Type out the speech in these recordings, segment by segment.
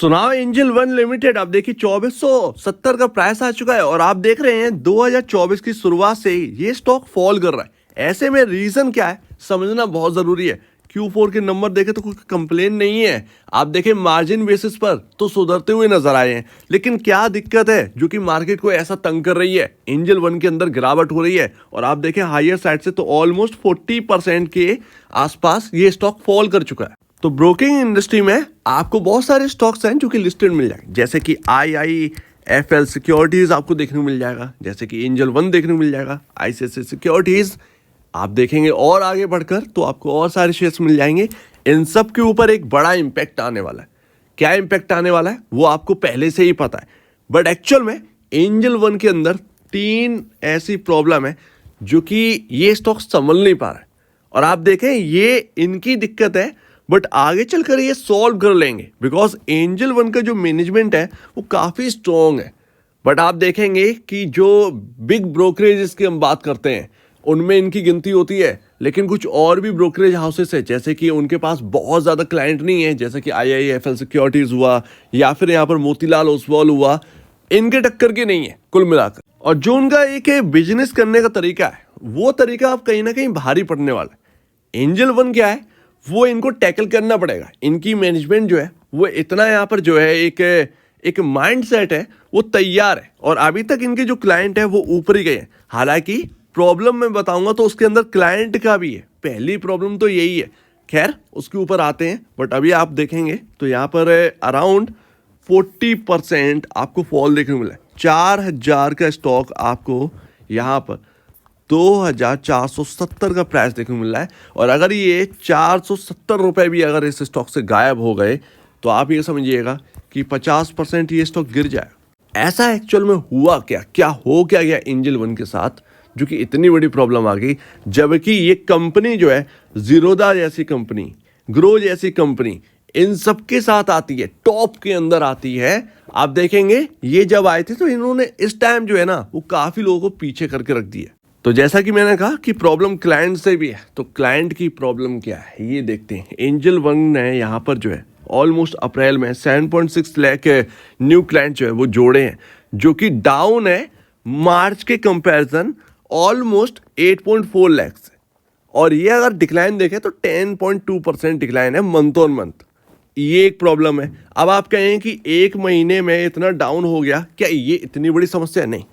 सुनाओ angel one limited अब देखिए 2470 का प्राइस आ चुका है और आप देख रहे हैं 2024 की शुरुआत से ही ये स्टॉक फॉल कर रहा है। ऐसे में रीजन क्या है समझना बहुत जरूरी है। Q4 के नंबर देखे तो कोई कंप्लेन नहीं है। आप देखें मार्जिन बेसिस पर तो सुधरते हुए नजर आए हैं, लेकिन क्या दिक्कत है जो कि मार्केट को ऐसा तंग कर रही है। एंजल वन के अंदर गिरावट हो रही है और आप देखें हायर साइड से तो ऑलमोस्ट 40% के आसपास ये स्टॉक फॉल कर चुका है। तो ब्रोकिंग इंडस्ट्री में आपको बहुत सारे स्टॉक्स हैं जो कि लिस्टेड मिल जाएंगे, जैसे कि IIFL सिक्योरिटीज आपको देखने को मिल जाएगा, जैसे कि एंजल वन देखने को मिल जाएगा, ICICI सिक्योरिटीज। आप देखेंगे और आगे बढ़कर तो आपको और सारे शेयर्स मिल जाएंगे। इन सब के ऊपर एक बड़ा इंपैक्ट आने वाला है। क्या इंपैक्ट आने वाला है वो आपको पहले से ही पता है, बट एक्चुअल में एंजल वन के अंदर 3 ऐसी प्रॉब्लम है जो कि ये स्टॉक संभल नहीं पा रहा है। और आप देखें ये इनकी दिक्कत है, बट आगे चलकर ये सॉल्व कर लेंगे बिकॉज एंजल वन का जो मैनेजमेंट है वो काफ़ी स्ट्रॉन्ग है। बट आप देखेंगे कि जो बिग ब्रोकरेज की हम बात करते हैं उनमें इनकी गिनती होती है, लेकिन कुछ और भी ब्रोकरेज हाउसेस है जैसे कि उनके पास बहुत ज़्यादा क्लाइंट नहीं है, जैसे कि IIFL सिक्योरिटीज़ हुआ या फिर यहाँ पर मोतीलाल ओसवाल हुआ, इनके टक्कर के नहीं है कुल मिलाकर। और जो उनका एक बिजनेस करने का तरीका है वो तरीका अब कहीं ना कहीं भारी पड़ने वाला है। एंजल वन क्या है वो इनको टैकल करना पड़ेगा। इनकी मैनेजमेंट जो है वो इतना यहाँ पर जो है एक माइंड सेट है वो तैयार है और अभी तक इनके जो क्लाइंट है वो ऊपर ही गए हैं। हालांकि प्रॉब्लम मैं बताऊंगा तो उसके अंदर क्लाइंट का भी है, पहली प्रॉब्लम तो यही है। खैर उसके ऊपर आते हैं, बट अभी आप देखेंगे तो यहाँ पर अराउंड 40% आपको फॉल देखने को मिला है। 4000 का स्टॉक आपको यहाँ पर 2470 का प्राइस देखने को मिल रहा है। और अगर ये 470 रुपए भी अगर इस स्टॉक से गायब हो गए तो आप ये समझिएगा कि 50% ये स्टॉक गिर जाएगा। ऐसा एक्चुअल में हुआ क्या हो क्या गया एंजल वन के साथ जो कि इतनी बड़ी प्रॉब्लम आ गई, जबकि ये कंपनी जो है जीरोधा जैसी कंपनी, ग्रो जैसी कंपनी, इन सब के साथ आती है, टॉप के अंदर आती है। आप देखेंगे ये जब आए थे तो इन्होंने इस टाइम जो है ना वो काफी लोगों को पीछे करके रख दिया। तो जैसा कि मैंने कहा कि प्रॉब्लम क्लाइंट से भी है, तो क्लाइंट की प्रॉब्लम क्या है ये देखते हैं। एंजल वन ने यहाँ पर जो है ऑलमोस्ट अप्रैल में 7.6 लाख न्यू क्लाइंट जो है वो जोड़े हैं, जो कि डाउन है मार्च के कंपैरिजन ऑलमोस्ट 8.4 लाख से। और ये अगर डिक्लाइन देखें तो 10.2% डिक्लाइन है मंथ ऑन मंथ। ये एक प्रॉब्लम है। अब आप कहें कि एक महीने में इतना डाउन हो गया, क्या ये इतनी बड़ी समस्या? नहीं,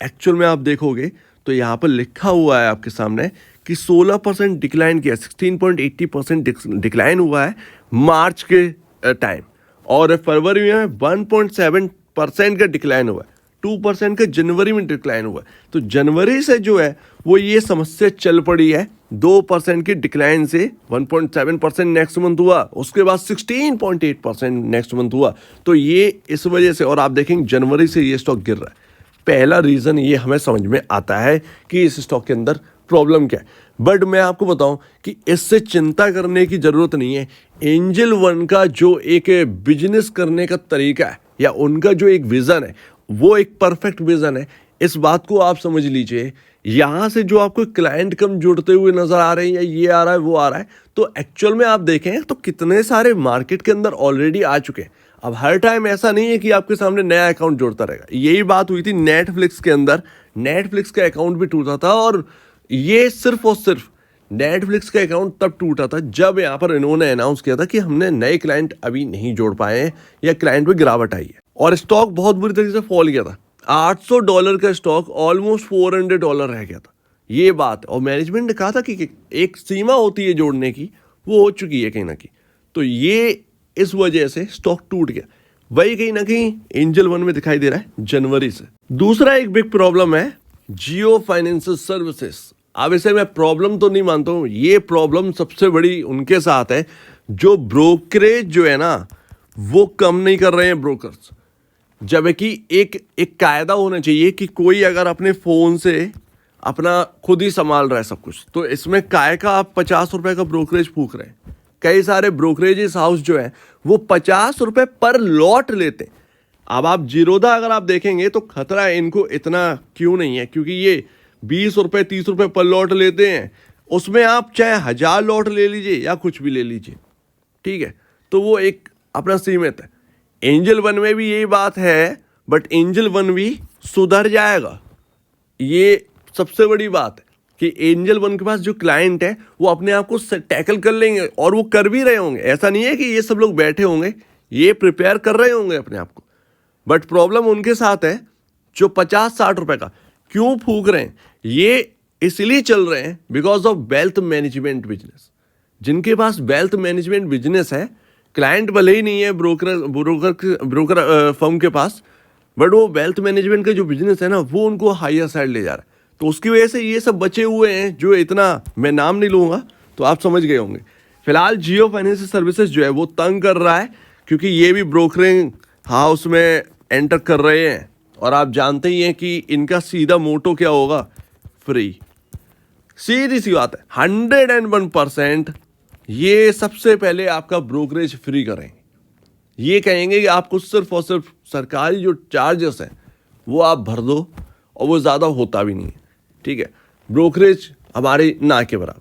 एक्चुअल में आप देखोगे तो यहाँ पर लिखा हुआ है आपके सामने कि 16% डिक्लाइन किया, 16.80% डिक्लाइन हुआ है मार्च के टाइम, और फरवरी में 1.7% का डिक्लाइन हुआ है, 2% का जनवरी में डिक्लाइन हुआ है। तो जनवरी से जो है वो ये समस्या चल पड़ी है। 2% की डिक्लाइन से 1.7% नेक्स्ट मंथ हुआ, उसके बाद 16.8% नेक्स्ट मंथ हुआ। तो ये इस वजह से, और आप देखेंगे जनवरी से ये स्टॉक गिर रहा है। पहला रीज़न ये हमें समझ में आता है कि इस स्टॉक के अंदर प्रॉब्लम क्या है। बट मैं आपको बताऊं कि इससे चिंता करने की ज़रूरत नहीं है। एंजल वन का जो एक बिजनेस करने का तरीका है या उनका जो एक विज़न है वो एक परफेक्ट विज़न है। इस बात को आप समझ लीजिए। यहाँ से जो आपको क्लाइंट कम जुड़ते हुए नज़र आ रहे हैं या ये आ रहा है वो आ रहा है, तो एक्चुअल में आप देखें तो कितने सारे मार्केट के अंदर ऑलरेडी आ चुके हैं। अब हर टाइम ऐसा नहीं है कि आपके सामने नया अकाउंट जोड़ता रहेगा। यही बात हुई थी नेटफ्लिक्स के अंदर। नेटफ्लिक्स का अकाउंट भी टूटा था, और ये सिर्फ और सिर्फ नेटफ्लिक्स का अकाउंट तब टूटा था जब यहाँ पर इन्होंने अनाउंस किया था कि हमने नए क्लाइंट अभी नहीं जोड़ पाए हैं या क्लाइंट में गिरावट आई है, और स्टॉक बहुत बुरी तरीके से फॉल गया था। $800 का स्टॉक ऑलमोस्ट $400 रह गया था। ये बात, और मैनेजमेंट ने कहा था कि एक सीमा होती है जोड़ने की, वो हो चुकी है कहीं ना कहीं। तो ये इस वजह से स्टॉक टूट गया। वही कहीं ना कहीं एंजल वन में दिखाई दे रहा है जनवरी से। दूसरा एक बिग प्रॉब्लम है जियो फाइनेंशियल सर्विसेज। अब इसे मैं प्रॉब्लम तो नहीं मानता हूँ, ये प्रॉब्लम सबसे बड़ी उनके साथ है जो ब्रोकरेज जो है ना वो कम नहीं कर रहे हैं ब्रोकर्स। जबकि एक कायदा होना चाहिए कि कोई अगर अपने फ़ोन से अपना खुद ही संभाल रहा है सब कुछ, तो इसमें काय का आप 50 रुपए का ब्रोकरेज फूक रहे हैं। कई सारे ब्रोकरेजेस हाउस जो है वो 50 रुपए पर लॉट लेते हैं। अब आप जीरोधा अगर आप देखेंगे तो खतरा इनको इतना क्यों नहीं है, क्योंकि ये 20 रुपए 30 रुपए पर लॉट लेते हैं। उसमें आप चाहे 1000 लॉट ले लीजिए या कुछ भी ले लीजिए, ठीक है, तो वो एक अपना सीमित है। एंजल वन में भी यही बात है, बट एंजल वन भी सुधर जाएगा। ये सबसे बड़ी बात है कि एंजल वन के पास जो क्लाइंट है वो अपने आप को टैकल कर लेंगे, और वो कर भी रहे होंगे। ऐसा नहीं है कि ये सब लोग बैठे होंगे, ये प्रिपेयर कर रहे होंगे अपने आप को। बट प्रॉब्लम उनके साथ है जो 50-60 रुपए का क्यों फूक रहे हैं। ये इसलिए चल रहे हैं because of wealth management business. जिनके पास वेल्थ मैनेजमेंट बिजनेस है, क्लाइंट भले ही नहीं है ब्रोकर फर्म के पास, बट वो वेल्थ मैनेजमेंट का जो बिजनेस है ना, वो उनको हायर साइड ले जा रहा है। तो उसकी वजह से ये सब बचे हुए हैं, जो इतना मैं नाम नहीं लूँगा तो आप समझ गए होंगे। फिलहाल जियो फाइनेंशियल सर्विसेज जो है वो तंग कर रहा है, क्योंकि ये भी ब्रोकरिंग हाउस में एंटर कर रहे हैं, और आप जानते ही हैं कि इनका सीधा मोटो क्या होगा, फ्री। सीधी सी बात है, 101% ये सबसे पहले आपका ब्रोकरेज फ्री करेंगे। ये कहेंगे कि आपको सिर्फ और सिर्फ सरकारी जो चार्जेस हैं वो आप भर दो, और वो ज़्यादा होता भी नहीं है, ठीक है। ब्रोकरेज हमारे ना के बराबर।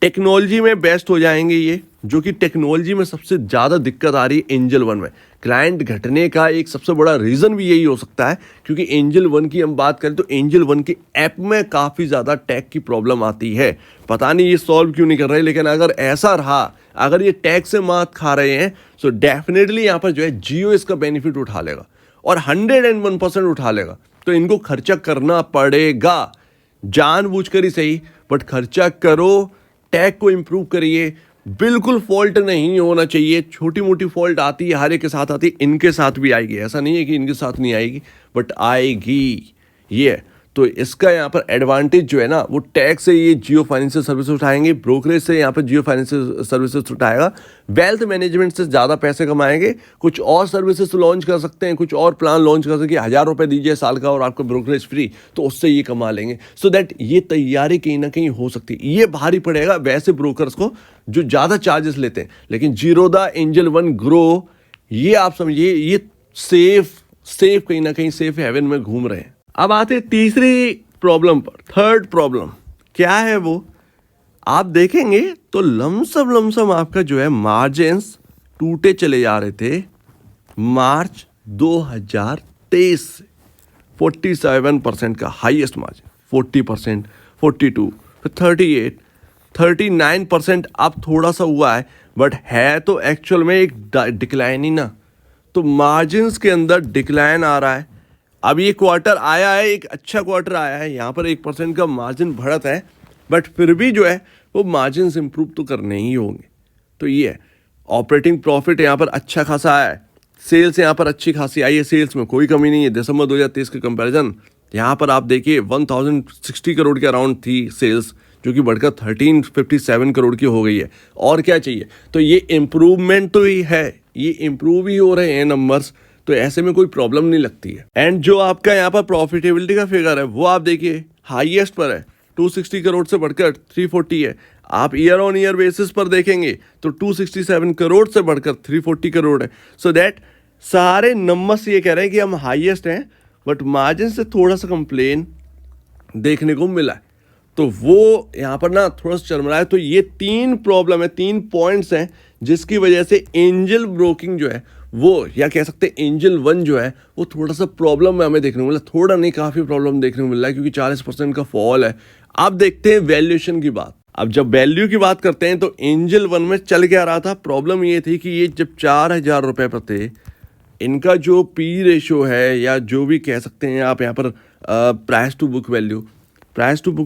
टेक्नोलॉजी में बेस्ट हो जाएंगे ये, जो कि टेक्नोलॉजी में सबसे ज़्यादा दिक्कत आ रही है एंजल वन में। क्लाइंट घटने का एक सबसे बड़ा रीज़न भी यही हो सकता है, क्योंकि एंजल वन की हम बात करें तो एंजल वन के ऐप में काफ़ी ज़्यादा टैग की प्रॉब्लम आती है। पता नहीं ये सॉल्व क्यों नहीं कर रहे, लेकिन अगर ऐसा रहा, अगर ये टैग से मात खा रहे हैं, तो डेफिनेटली यहाँ पर जो है जियो इसका बेनिफिट उठा लेगा, और 101% उठा लेगा। तो इनको खर्चा करना पड़ेगा, जानबूझकर ही सही, बट खर्चा करो, टैग को इम्प्रूव करिए। बिल्कुल फॉल्ट नहीं होना चाहिए। छोटी मोटी फॉल्ट आती है, हर एक के साथ आती है, इनके साथ भी आएगी। ऐसा नहीं है कि इनके साथ नहीं आएगी, बट आएगी ये। तो इसका यहाँ पर एडवांटेज जो है ना, वो टैग से ये जियो फाइनेंशियल सर्विसेज उठाएंगे, ब्रोकरेज से यहाँ पर जियो फाइनेंशियल सर्विसेज उठाएगा, वेल्थ मैनेजमेंट से ज़्यादा पैसे कमाएंगे। कुछ और सर्विसेज लॉन्च कर सकते हैं, कुछ और प्लान लॉन्च कर सकते हैं, 1000 रुपये दीजिए साल का और आपको ब्रोकरेज फ्री, तो उससे ये कमा लेंगे। सो दैट ये तैयारी कहीं ना कहीं हो सकती है। ये भारी पड़ेगा वैसे ब्रोकर्स को जो ज़्यादा चार्जेस लेते हैं, लेकिन जीरोधा, एंजल वन, ग्रो, ये आप समझिए ये सेफ कहीं ना कहीं सेफ हेवन में घूम रहे हैं। अब आते तीसरी प्रॉब्लम पर। थर्ड प्रॉब्लम क्या है वो आप देखेंगे तो लमसम आपका जो है मार्जिन्स टूटे चले जा रहे थे मार्च 2023 से। 47% का हाईएस्ट मार्जिन, 40%, 42, फिर 38, 39%। अब थोड़ा सा हुआ है, बट है तो एक्चुअल में एक डिक्लाइन ही ना। तो मार्जिन्स के अंदर डिक्लाइन आ रहा है। अब ये क्वार्टर आया है, एक अच्छा क्वार्टर आया है, यहाँ पर 1% का मार्जिन बढ़त है, बट फिर भी जो है वो मार्जिन्स इंप्रूव तो करने ही होंगे। तो ये है ऑपरेटिंग प्रॉफिट यहाँ पर अच्छा खासा है, सेल्स यहाँ पर अच्छी खासी आई है, सेल्स में कोई कमी नहीं है। दिसंबर 2023 के कंपैरिजन यहाँ पर आप देखिए 1060 करोड़ के अराउंड थी सेल्स, जो कि बढ़कर 1357 करोड़ की हो गई है। और क्या चाहिए। तो ये इम्प्रूवमेंट तो ही है, ये इम्प्रूव ही हो रहे हैं नंबर्स, तो ऐसे में कोई प्रॉब्लम नहीं लगती है। एंड जो आपका यहाँ पर प्रॉफिटेबिलिटी का फिगर है वो आप देखिए हाईएस्ट पर है, 260 करोड़ से बढ़कर 340 है। आप ईयर ऑन ईयर बेसिस पर देखेंगे तो 267 करोड़ से बढ़कर 340 करोड़ है। सो दैट सारे नंबर्स ये कह रहे हैं कि हम हाईएस्ट हैं, बट मार्जिन से थोड़ा सा कंप्लेन देखने को मिला है। तो वो यहाँ पर ना थोड़ा सा चरम रहा है। तो ये 3 प्रॉब्लम है, 3 पॉइंट्स हैं जिसकी वजह से एंजल ब्रोकिंग जो है वो, या कह सकते हैं एंजल वन जो है वो थोड़ा सा प्रॉब्लम में हमें देखने को मिला। थोड़ा नहीं, काफ़ी प्रॉब्लम देखने को मिल रहा है, क्योंकि 40% का फॉल है। अब देखते हैं वैल्यूएशन की बात। अब जब वैल्यू की बात करते हैं तो एंजल वन में चल क्या रहा था, प्रॉब्लम ये थी कि ये जब 4000 रुपये पर थे, इनका जो पी रेशो है, या जो भी कह सकते हैं आप यहाँ पर प्राइस टू बुक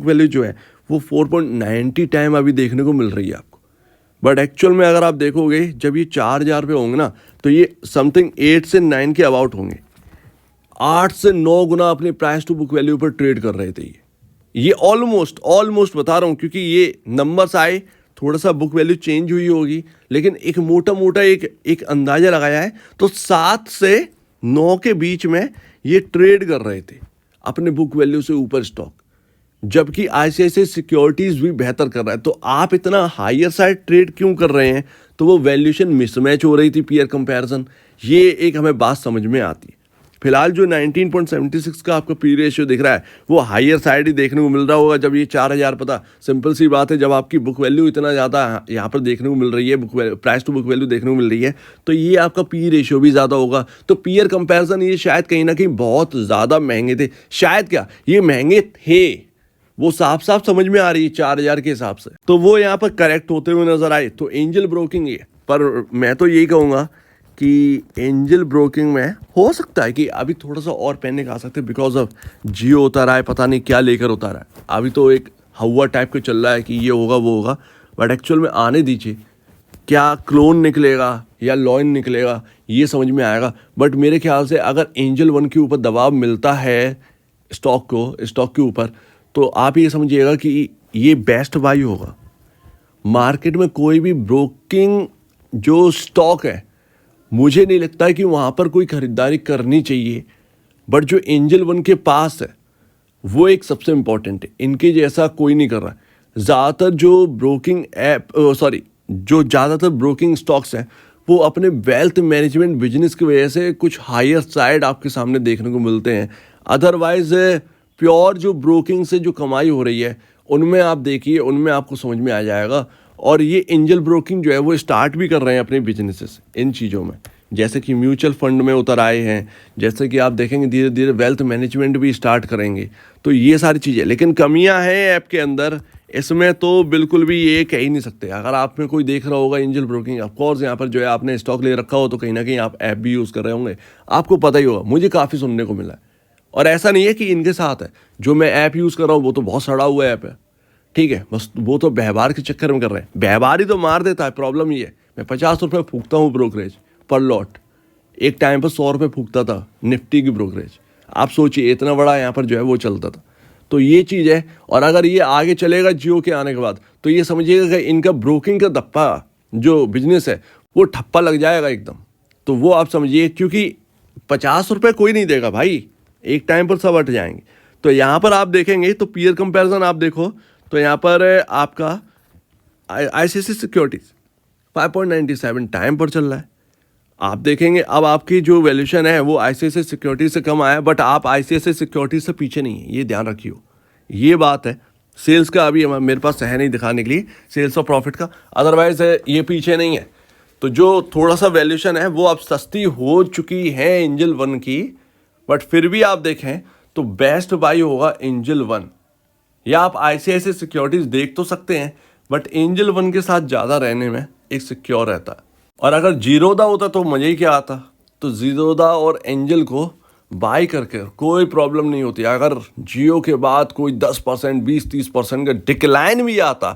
वैल्यू जो है वो 4.90 टाइम अभी देखने को मिल रही है आपको। बट एक्चुअल में अगर आप देखोगे जब ये 4000 रुपये होंगे ना, तो ये समथिंग 8 से 9 के अबाउट होंगे। 8 से 9 गुना अपने प्राइस टू बुक वैल्यू पर ट्रेड कर रहे थे ये ऑलमोस्ट बता रहा हूँ, क्योंकि ये नंबर्स आए, थोड़ा सा बुक वैल्यू चेंज हुई होगी, लेकिन एक मोटा एक अंदाजा लगाया है तो 7 से 9 के बीच में ये ट्रेड कर रहे थे अपने बुक वैल्यू से ऊपर स्टॉक, जबकि आईसीआईसीआई सिक्योरिटीज भी बेहतर कर रहा है। तो आप इतना हायर साइड ट्रेड क्यों कर रहे हैं, तो वो वैल्यूएशन मिसमैच हो रही थी, पीयर कंपैरिजन। ये एक हमें बात समझ में आती है। फिलहाल जो 19.76 का आपका पी रेशियो दिख रहा है वो हायर साइड ही देखने को मिल रहा होगा जब ये 4000 पता सिंपल सी बात है, जब आपकी बुक वैल्यू इतना ज़्यादा यहाँ पर देखने को मिल रही है, प्राइस टू बुक वैल्यू देखने को मिल रही है, तो ये आपका पी रेशियो भी ज़्यादा होगा। तो पीयर कंपैरिजन ये शायद कहीं ना कहीं बहुत ज़्यादा महंगे थे, शायद क्या ये महंगे थे, वो साफ साफ समझ में आ रही है 4000 के हिसाब से, तो वो यहाँ पर करेक्ट होते हुए नजर आए। तो एंजल ब्रोकिंग ये, पर मैं तो यही कहूँगा कि एंजल ब्रोकिंग में हो सकता है कि अभी थोड़ा सा और पैनिक आ सकते हैं बिकॉज ऑफ जियो उतारा है, पता नहीं क्या लेकर उतारा है। अभी तो एक हवा टाइप का चल रहा है कि ये होगा वो होगा, बट एक्चुअल में आने दीजिए, क्या क्लोन निकलेगा या लॉइन निकलेगा ये समझ में आएगा। बट मेरे ख्याल से अगर एंजल वन के ऊपर दबाव मिलता है स्टॉक के ऊपर, तो आप ये समझिएगा कि ये बेस्ट बाई होगा। मार्केट में कोई भी ब्रोकिंग जो स्टॉक है मुझे नहीं लगता है कि वहाँ पर कोई खरीदारी करनी चाहिए, बट जो एंजल वन के पास है वो एक सबसे इम्पॉर्टेंट है, इनके जैसा कोई नहीं कर रहा है। ज़्यादातर जो ब्रोकिंग जो ज़्यादातर ब्रोकिंग स्टॉक्स हैं वो अपने वेल्थ मैनेजमेंट बिजनेस की वजह से कुछ हायर साइड आपके सामने देखने को मिलते हैं। अदरवाइज प्योर जो ब्रोकिंग से जो कमाई हो रही है उनमें आप देखिए, उनमें आपको समझ में आ जाएगा। और ये एंजल ब्रोकिंग जो है वो स्टार्ट भी कर रहे हैं अपने बिजनेसेस इन चीज़ों में, जैसे कि म्यूचुअल फंड में उतर आए हैं, जैसे कि आप देखेंगे धीरे धीरे वेल्थ मैनेजमेंट भी स्टार्ट करेंगे। तो ये सारी चीज़ें, लेकिन कमियां हैं ऐप के अंदर, इसमें तो बिल्कुल भी ये कह ही नहीं सकते। अगर आप में कोई देख रहा होगा एंजल ब्रोकिंग, ऑफकोर्स यहाँ पर जो है आपने स्टॉक ले रखा हो तो कहीं ना कहीं आप ऐप भी यूज़ कर रहे होंगे, आपको पता ही होगा, मुझे काफ़ी सुनने को मिला है। और ऐसा नहीं है कि इनके साथ है, जो मैं ऐप यूज़ कर रहा हूँ वो तो बहुत सड़ा हुआ ऐप है, ठीक है, बस वो तो व्यवहार के चक्कर में कर रहे हैं, व्यवहार ही तो मार देता है। प्रॉब्लम ये है, मैं 50 रुपये फूकता हूँ ब्रोकरेज पर लॉट, एक टाइम पर 100 रुपये फूकता था निफ्टी की ब्रोकरेज, आप सोचिए इतना बड़ा यहाँ पर जो है वो चलता था। तो ये चीज़ है, और अगर ये आगे चलेगा जियो के आने के बाद तो ये समझिएगा कि इनका ब्रोकिंग का दप्पा जो बिजनेस है वो ठप्पा लग जाएगा एकदम। तो वो आप समझिए, क्योंकि 50 रुपये कोई नहीं देगा भाई, एक टाइम पर सब हट जाएंगे। तो यहाँ पर आप देखेंगे तो पीयर कंपैरिजन आप देखो तो यहाँ पर आपका ICICI सिक्योरिटीज 5.97 टाइम पर चल रहा है। आप देखेंगे अब आपकी जो वैल्यूशन है वो ICICI सिक्योरिटीज से कम आया, बट आप ICICI सिक्योरिटीज से पीछे नहीं है, ये ध्यान रखियो, ये बात है। सेल्स का अभी मेरे पास है नहीं दिखाने के लिए, सेल्स और प्रॉफिट का, अदरवाइज ये पीछे नहीं है। तो जो थोड़ा सा वैल्यूशन है वो अब सस्ती हो चुकी है एंजल वन की, बट फिर भी आप देखें तो बेस्ट बाई होगा एंजल वन, या आप ICICI सिक्योरिटीज देख तो सकते हैं, बट एंजल वन के साथ ज़्यादा रहने में एक सिक्योर रहता है। और अगर जीरोदा होता तो मज़ा ही क्या आता, तो जीरोदा और एंजल को बाई करके कोई प्रॉब्लम नहीं होती। अगर जियो के बाद कोई 10%, 20-30% का डिक्लाइन भी आता,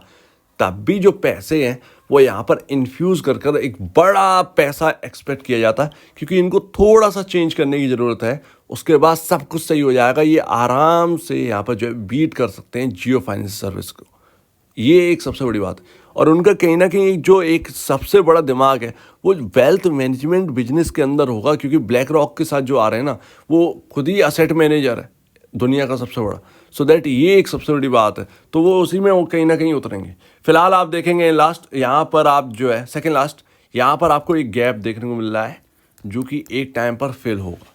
तब भी जो पैसे हैं वो यहाँ पर इन्फ्यूज़ कर कर एक बड़ा पैसा एक्सपेक्ट किया जाता है, क्योंकि इनको थोड़ा सा चेंज करने की ज़रूरत है, उसके बाद सब कुछ सही हो जाएगा। ये आराम से यहाँ पर जो है बीट कर सकते हैं जियो फाइनेंस सर्विस को, ये एक सबसे बड़ी बात है। और उनका कहीं ना कहीं जो एक सबसे बड़ा दिमाग है वो वेल्थ मैनेजमेंट बिजनेस के अंदर होगा, क्योंकि ब्लैक रॉक के साथ जो आ रहे हैं ना वो खुद ही असेट मैनेजर है दुनिया का सबसे बड़ा, सो दैट ये एक सबसे बड़ी बात है। तो वो उसी में वो कहीं ना कहीं उतरेंगे। फिलहाल आप देखेंगे लास्ट यहाँ पर आप जो है सेकेंड लास्ट यहाँ पर आपको एक गैप देखने को मिल रहा है जो कि एक टाइम पर फेल होगा,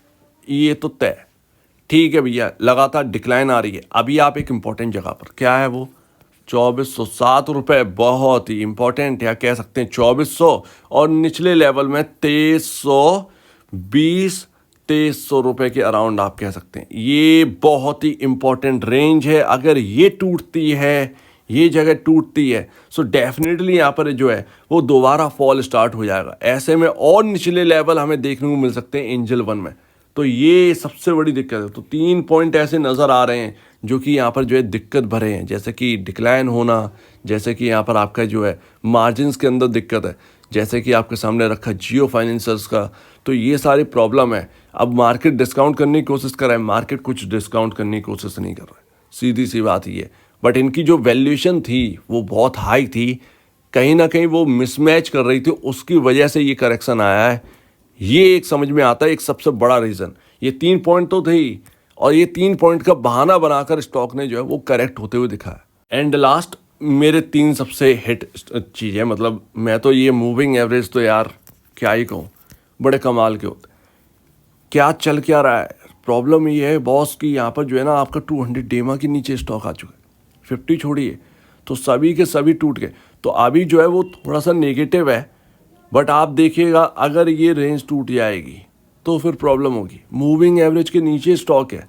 ये तो तय, ठीक है भैया, लगातार डिक्लाइन आ रही है। अभी आप एक इम्पॉर्टेंट जगह पर, क्या है वो, 2407 रुपये, बहुत ही इंपॉर्टेंट, या कह सकते हैं 2400, और निचले लेवल में 2320-2300 रुपये के अराउंड आप कह सकते हैं। ये बहुत ही इंपॉर्टेंट रेंज है, अगर ये टूटती है, ये जगह टूटती है, सो डेफिनेटली यहाँ पर जो है वो दोबारा फॉल स्टार्ट हो जाएगा। ऐसे में और निचले लेवल हमें देखने को मिल सकते हैं एंजल वन में, तो ये सबसे बड़ी दिक्कत है। तो 3 पॉइंट ऐसे नज़र आ रहे हैं जो कि यहाँ पर जो है दिक्कत भरे हैं, जैसे कि डिक्लाइन होना, जैसे कि यहाँ पर आपका जो है मार्जिन्स के अंदर दिक्कत है, जैसे कि आपके सामने रखा जियो फाइनेंसर्स का। तो ये सारी प्रॉब्लम है। अब मार्केट डिस्काउंट करने की कोशिश कर रहा है, मार्केट कुछ डिस्काउंट करने की कोशिश नहीं कर रहा है, सीधी सी बात ये है। बट इनकी जो वैल्यूएशन थी वो बहुत हाई थी, कहीं ना कहीं वो मिसमैच कर रही थी, उसकी वजह से ये करेक्शन आया है। ये एक समझ में आता है, एक सबसे बड़ा रीज़न ये 3 पॉइंट तो थे ही, और ये 3 पॉइंट का बहाना बनाकर स्टॉक ने जो है वो करेक्ट होते हुए दिखाया। एंड लास्ट मेरे 3 सबसे हिट चीज़ है, मतलब मैं तो ये मूविंग एवरेज तो यार क्या ही कहूँ, बड़े कमाल के होते। क्या चल क्या रहा है? प्रॉब्लम ये है बॉस कि यहाँ पर जो है ना आपका 200 डेमा के नीचे स्टॉक आ चुका है, 50 छोड़िए, तो सभी के सभी टूट गए। तो अभी जो है वो थोड़ा सा नेगेटिव है, बट आप देखिएगा अगर ये रेंज टूट जाएगी तो फिर प्रॉब्लम होगी। मूविंग एवरेज के नीचे स्टॉक है,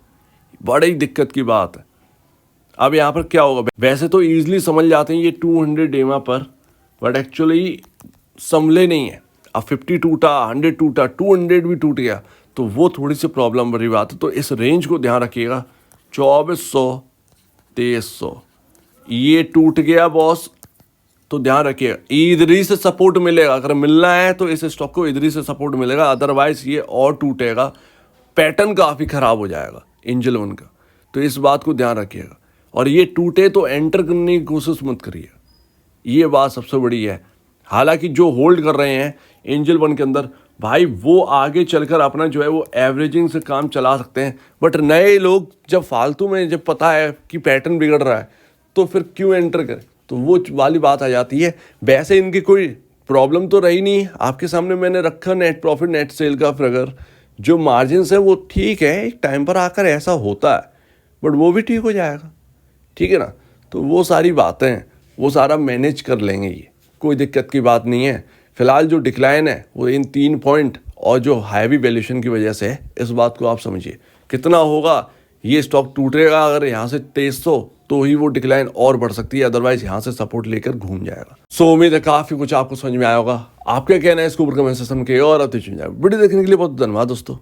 बड़ी दिक्कत की बात है। अब यहाँ पर क्या होगा, वैसे तो ईजिली समझ जाते हैं ये 200 डेमा पर, बट एक्चुअली संभले नहीं है। अब 50 टूटा, 100 टूटा, 200 भी टूट गया, तो वो थोड़ी सी प्रॉब्लम बड़ी बात है। तो इस रेंज को ध्यान रखिएगा, 2400 2300 ये टूट गया बॉस, तो ध्यान रखिएगा इधर ही से सपोर्ट मिलेगा। अगर मिलना है तो इस स्टॉक को इधर ही से सपोर्ट मिलेगा, अदरवाइज ये और टूटेगा, पैटर्न काफ़ी ख़राब हो जाएगा एंजल वन का। तो इस बात को ध्यान रखिएगा, और ये टूटे तो एंटर करने की कोशिश मत करिए, ये बात सबसे बड़ी है। हालांकि जो होल्ड कर रहे हैं एंजल वन के अंदर भाई, वो आगे चलकर अपना जो है वो एवरेजिंग से काम चला सकते हैं, बट नए लोग जब फालतू में जब पता है कि पैटर्न बिगड़ रहा है तो फिर क्यों एंटर करें, तो वो वाली बात आ जाती है। वैसे इनकी कोई प्रॉब्लम तो रही नहीं, आपके सामने मैंने रखा नेट प्रॉफिट नेट सेल का फिगर, जो मार्जिन है वो ठीक है, एक टाइम पर आकर ऐसा होता है, बट वो भी ठीक हो जाएगा, ठीक है ना। तो वो सारी बातें हैं, वो सारा मैनेज कर लेंगे, ये कोई दिक्कत की बात नहीं है। फिलहाल जो डिक्लाइन है वो इन 3 पॉइंट और जो हैवी वैल्यूएशन की वजह से है, इस बात को आप समझिए। कितना होगा, ये स्टॉक टूटेगा अगर यहाँ से 2300, तो ही वो डिक्लाइन और बढ़ सकती है, अदरवाइज यहाँ से सपोर्ट लेकर घूम जाएगा। सो उम्मीद है काफी कुछ आपको समझ में आया होगा। आपका कहना है इसके ऊपर कमेंट सेक्शन में और वीडियो देखने के लिए बहुत धन्यवाद दोस्तों।